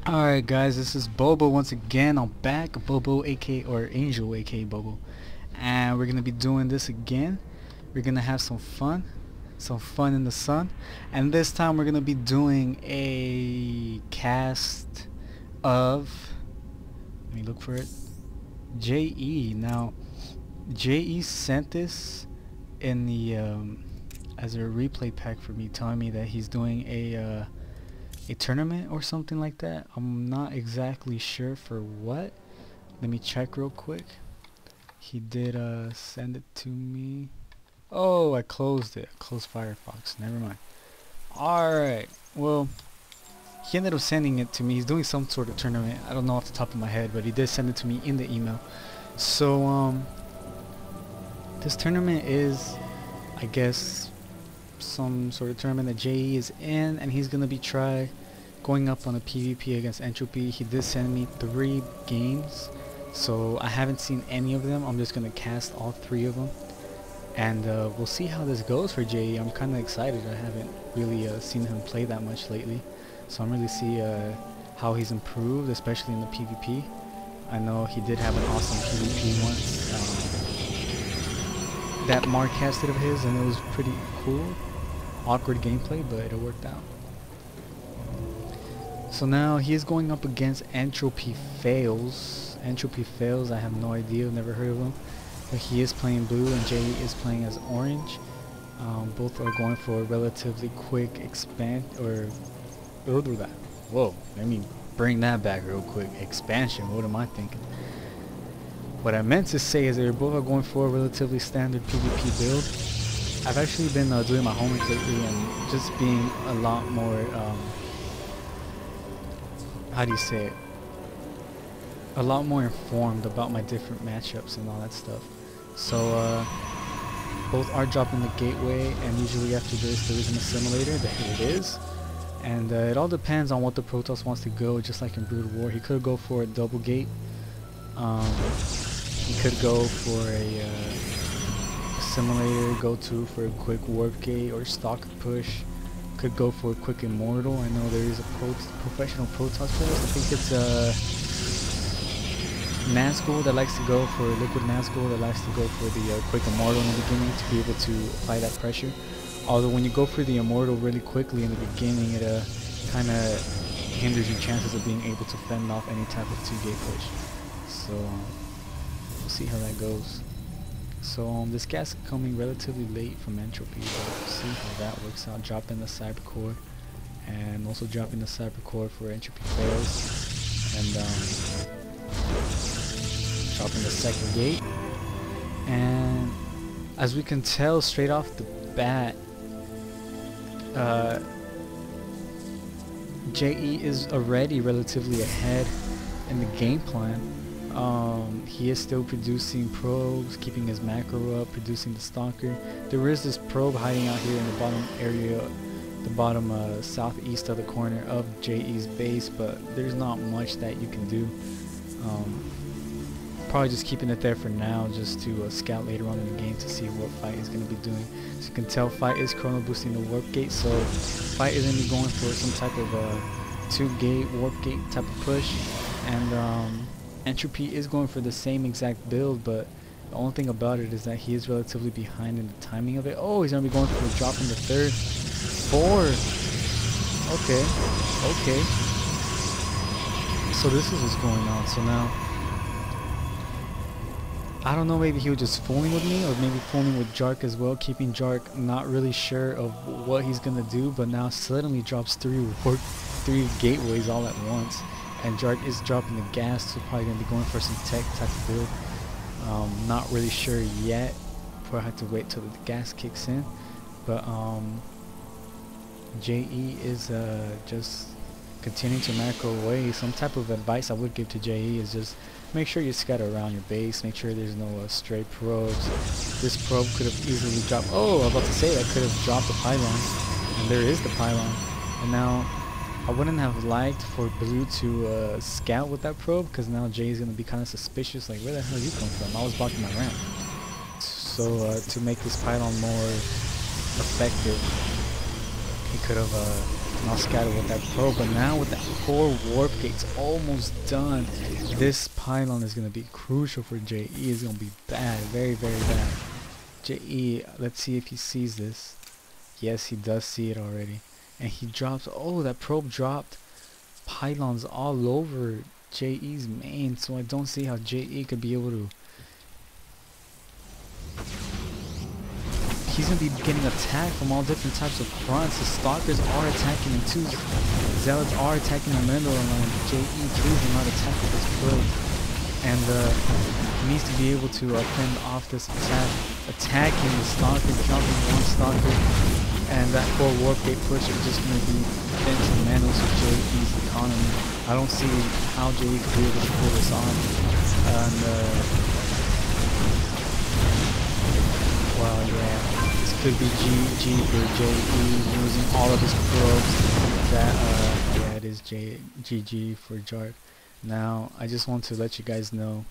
Alright guys, this is Bobo once again. I'm back, Bobo aka or Angel aka Bobo. And we're gonna be doing this again. We're gonna have some fun in the sun. And this time we're gonna be doing a cast of, let me look for it, JE. Now JE sent this in the as a replay pack for me, telling me that he's doing a tournament or something like that. I'm not exactly sure for what. Let me check real quick. He did send it to me. Oh, I closed it. I closed Firefox. Never mind. Alright. Well, he ended up sending it to me. He's doing some sort of tournament. I don't know off the top of my head, but he did send it to me in the email. So, this tournament is, I guess, some sort of tournament that JE is in, and he's gonna be going up on a PvP against Entropy. He did send me 3 games, so I haven't seen any of them. I'm just gonna cast all 3 of them, and we'll see how this goes for JE. I'm kind of excited. I haven't really seen him play that much lately, so I'm really see how he's improved, especially in the PvP. I know he did have an awesome PvP once that Mark casted of his, and it was pretty cool. Awkward gameplay, but it worked out. So now he is going up against EntropyFails. EntropyFails, I have no idea, never heard of him. But he is playing blue and JE is playing as orange. Both are going for a relatively quick whoa, let me bring that back real quick. Expansion, what am I thinking? What I meant to say is they're both going for a relatively standard PvP build. I've actually been doing my homework lately and just being a lot more, how do you say it? A lot more informed about my different matchups and all that stuff. So both are dropping the gateway, and usually after this there is an assimilator. Here it is. And it all depends on what the Protoss wants to go, just like in Brood War. He could go for a double gate. He could go for a assimilator, go to for a quick warp gate or stalker push. Could go for a quick immortal. I know there is a professional Protoss player. I think it's Nazgul that likes to go for liquid Nazgul, that likes to go for the quick immortal in the beginning to be able to apply that pressure. Although when you go for the immortal really quickly in the beginning, it kind of hinders your chances of being able to fend off any type of 2-gate push. So we'll see how that goes. So this cast is coming relatively late from Entropy, but we'll see how that works out. Dropping the Cyber Core, and also dropping the Cyber Core for EntropyFails, and dropping the second gate. And as we can tell straight off the bat, JE is already relatively ahead in the game plan. He is still producing probes, keeping his macro up, producing the stalker. There is this probe hiding out here in the bottom area, the bottom southeast of the corner of JE's base, but there's not much that you can do. Probably just keeping it there for now, just to scout later on in the game to see what Fight is going to be doing. As you can tell, Fight is chrono boosting the warp gate, so Fight is going to be going for some type of 2-gate warp gate type of push, and Entropy is going for the same exact build, but the only thing about it is that he is relatively behind in the timing of it. Oh, he's going to be going for the drop in the 3rd. 4. Okay. So this is what's going on. So now, I don't know, maybe he was just fooling with me, or maybe fooling with Jarc as well, keeping Jarc not really sure of what he's going to do, but now suddenly drops 3 gateways all at once. And Jarc is dropping the gas, so probably going to be going for some tech type of build. Not really sure yet, probably have to wait till the gas kicks in. But JE is just continuing to macro away. Some type of advice I would give to JE is just make sure you scatter around your base, make sure there's no stray probes. This probe could have easily dropped, oh, I was about to say that could have dropped the pylon, and there is the pylon. And now I wouldn't have liked for blue to scout with that probe, because now Jay is going to be kind of suspicious, like, where the hell you come from? I was blocking my ramp. So to make this pylon more effective, he could have not scattered with that probe, but now with that 4 warp gates almost done. This pylon is going to be crucial for JE. It's going to be bad, very, very bad. JE, let's see if he sees this. Yes, he does see it already. And he drops, oh, that probe dropped pylons all over JE's main, so I don't see how JE could be able to. He's going to be getting attacked from all different types of fronts. The stalkers are attacking him too. Zealots are attacking the middle line. JE, please do not attack with this probe. And he needs to be able to fend off this attack. Attacking the stalker, dropping one stalker. And that 4 warp gate push is just going to be detrimental to JE's economy. I don't see how JE could be able to pull this off. And well, yeah. Could be GG for JE losing all of his probes. That yeah, it is GG for Jarc. Now I just want to let you guys know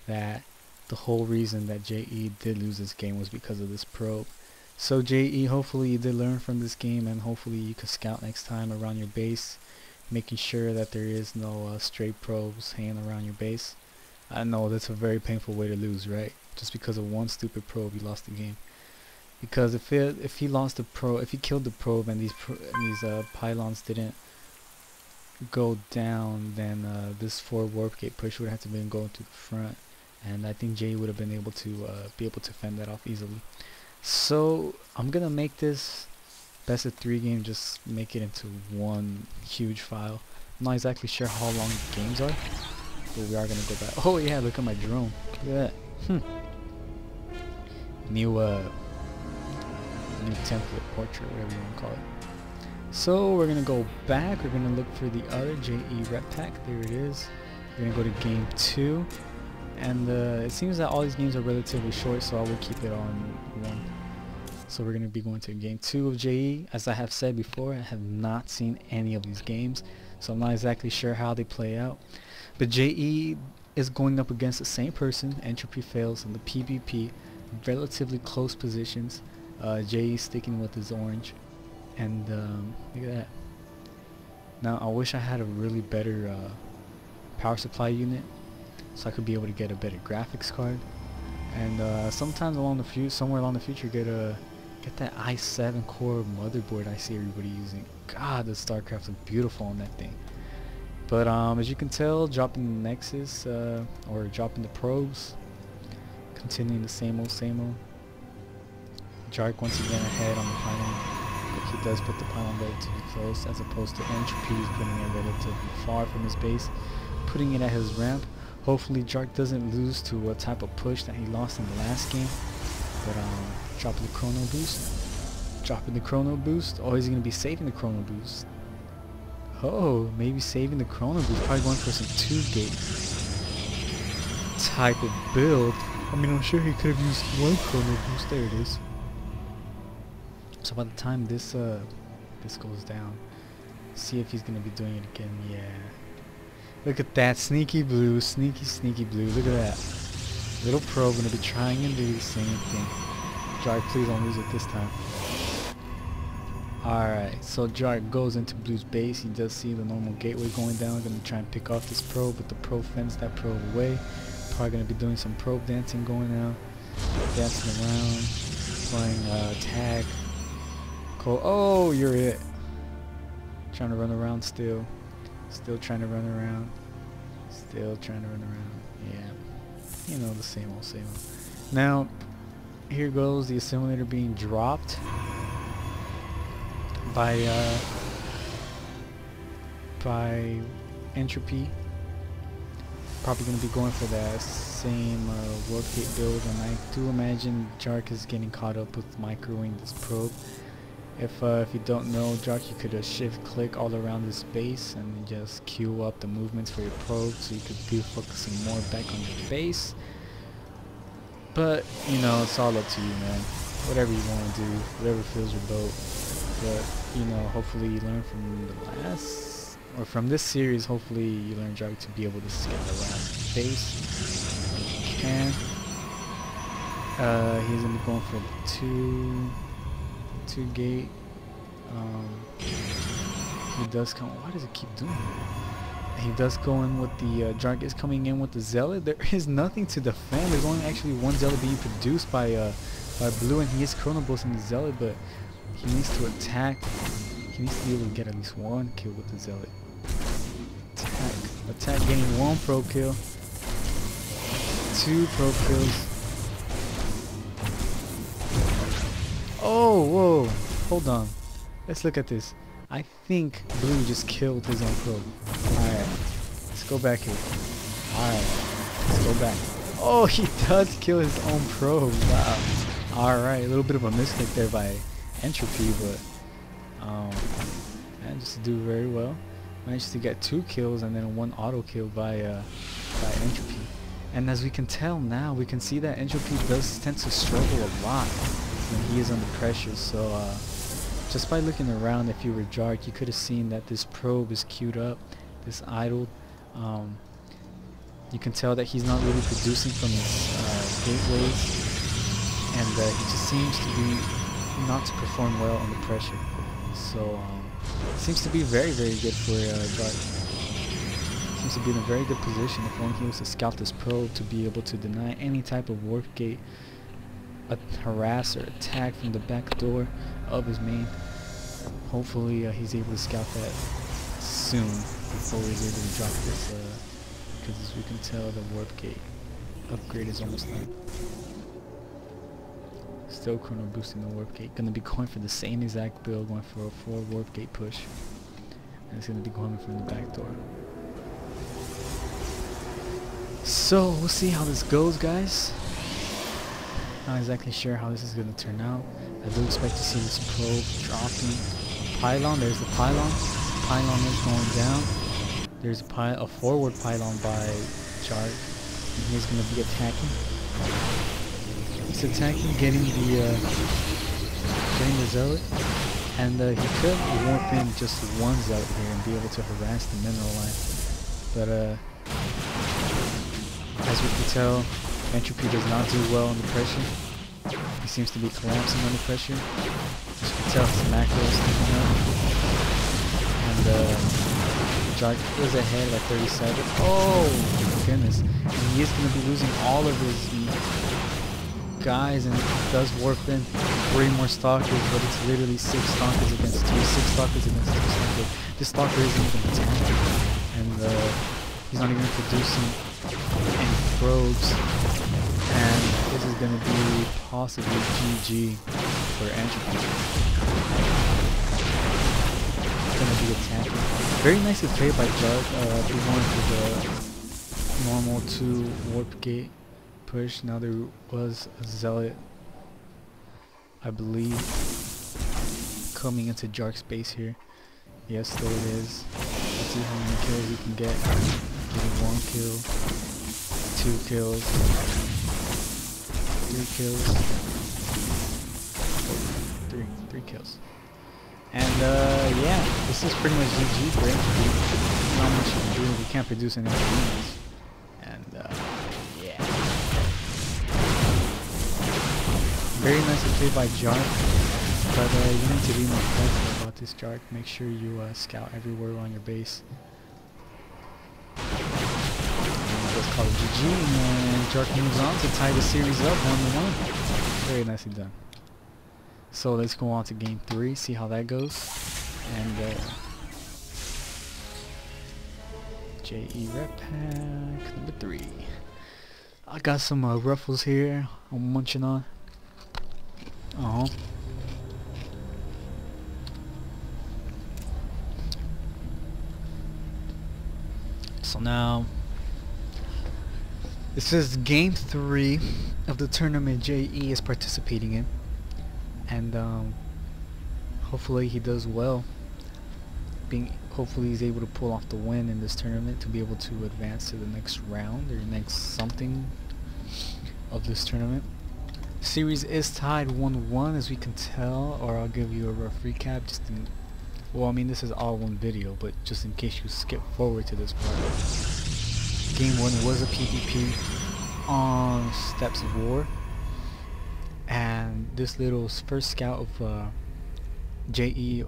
that the whole reason that JE did lose this game was because of this probe. So JE, hopefully you did learn from this game, and hopefully you could scout next time around your base, making sure that there is no stray probes hanging around your base. I know that's a very painful way to lose, right? Just because of one stupid probe, you lost the game. Because if he lost the probe, if he killed the probe and these pylons didn't go down, then this 4 warp gate push would have to been going to the front, and I think Jay would have been able to fend that off easily. So I'm gonna make this best of 3 game, just make it into one huge file. I'm not exactly sure how long the games are, but we are gonna go back. Oh yeah, look at my drone. Look at that. New template portrait, whatever you want to call it. So we're gonna go back. We're gonna look for the other JE rep pack. There it is. We're gonna go to game 2, and it seems that all these games are relatively short, so I will keep it on 1. So we're gonna be going to game 2 of JE. As I have said before, I have not seen any of these games, so I'm not exactly sure how they play out. But JE is going up against the same person, EntropyFails, in the PvP, relatively close positions. JE sticking with his orange, and look at that. Now I wish I had a really better power supply unit, so I could be able to get a better graphics card, and sometimes somewhere along the future get that i7 core motherboard I see everybody using. God, the StarCraft look beautiful on that thing. But as you can tell, dropping the Nexus or dropping the probes, continuing the same old. Jarc once again ahead on the pylon, but he does put the pylon relatively close, as opposed to Entropy putting it relatively far from his base, putting it at his ramp. Hopefully Jarc doesn't lose to a type of push that he lost in the last game. But dropping the chrono boost. Oh, he's gonna be saving the chrono boost. Oh, maybe saving the chrono boost. Probably going for some 2-gate type of build. I mean, I'm sure he could have used 1 chrono boost. There it is. So by the time this goes down, see if he's gonna be doing it again. Yeah. Look at that sneaky blue, sneaky blue. Look at that little probe gonna be trying to do the same thing. Jarc, please don't lose it this time. Alright, so Jarc goes into blue's base. He does see the normal gateway going down. Gonna try and pick off this probe, but the probe fends that probe away. Probably gonna be doing some probe dancing going out, dancing around, playing tag. Oh, you're it. Trying to run around still trying to run around, yeah, you know, the same old. Now here goes the assimilator being dropped by Entropy. Probably going to be going for that same warp gate build, and I do imagine Jarc is getting caught up with microing this probe. If you don't know, Jarc, you could shift click all around this base and just queue up the movements for your probe, so you could be focusing more back on your base. But you know, it's all up to you, man. Whatever you want to do, whatever fills your boat. But you know, hopefully you learn from the from this series. Hopefully you learn Jarc to be able to scout around the base if you can. He's gonna be going for the 2-gate. he does come. Why does it keep doing that? He does go in with the Jarc is coming in with the Zealot. There is nothing to defend. There's only actually one Zealot being produced by Blue, and he is Chrono Boosting the Zealot, but he needs to attack. He needs to be able to get at least one kill with the Zealot. Attack, getting one pro kill, 2 pro kills. Oh, whoa, hold on. Let's look at this. I think Blue just killed his own pro. Alright, let's go back here. Alright, let's go back. Oh, he does kill his own pro. Wow. Alright, a little bit of a mistake there by Entropy, but managed to do very well. Managed to get 2 kills and then 1 auto kill by Entropy. And as we can tell now, we can see that Entropy does tend to struggle a lot when he is under pressure. So just by looking around, if you were Jarc, you could have seen that this probe is queued up, this idle. You can tell that he's not really producing from his gateways, and he just seems to be not to perform well under pressure. So it seems to be very, very good for Jarc. Seems to be in a very good position if only he was to scout this probe to be able to deny any type of warp gate, harass or attack from the back door of his main. Hopefully he's able to scout that soon before he's able to drop this, because as we can tell, the warp gate upgrade is almost done. Still Chrono boosting the warp gate. Gonna be going for the same exact build, going for a 4 warp gate push, and it's gonna be going from the back door. So we'll see how this goes, guys. Not exactly sure how this is going to turn out. I do expect to see this probe dropping. Pylon, there's the pylon. Pylon is going down. There's a forward pylon by Jarc, and he's going to be attacking. He's attacking, getting the Zealot, and he could warp in just one Zealot here and be able to harass the mineral line. But as we can tell, Entropy does not do well under pressure. He seems to be collapsing under pressure. As you can tell, his macro is sticking up. And Jarc is ahead by 37. Oh my goodness. And he is going to be losing all of his guys, and he does warp in 3 more stalkers, but it's literally 6 stalkers against 2. 6 stalkers against 2 stalkers. This stalker isn't even attacking. And he's not even producing any probes, and this is going to be possibly GG for Entropy. Going to be attacking. Very nicely played by Jarc. We're going for the normal 2 warp gate push. Now there was a Zealot, I believe, coming into Jarc's base here. Yes, there it is. Let's see how many kills we can get. Getting 1 kill, 2 kills, 3 kills, 3 kills. And yeah, this is pretty much GG for Entropy. Not much you can do. We can't produce any units. And yeah. Very nicely played by Jarc. But you need to be more careful about this Jarc. Make sure you scout everywhere on your base. Let's call it GG, and Jarc moves on to tie the series up 1-1. Very nicely done. So let's go on to game 3, see how that goes. And JE Rep Pack number 3. I got some ruffles here I'm munching on. So now, this is game 3 of the tournament JE is participating in, and hopefully he does well. Hopefully he's able to pull off the win in this tournament to be able to advance to the next round or next something of this tournament. Series is tied 1-1, as we can tell, or I'll give you a rough recap. Well, I mean, this is all one video, but just in case you skip forward to this part. Game 1 was a PvP on Steps of War, and this little first scout of JE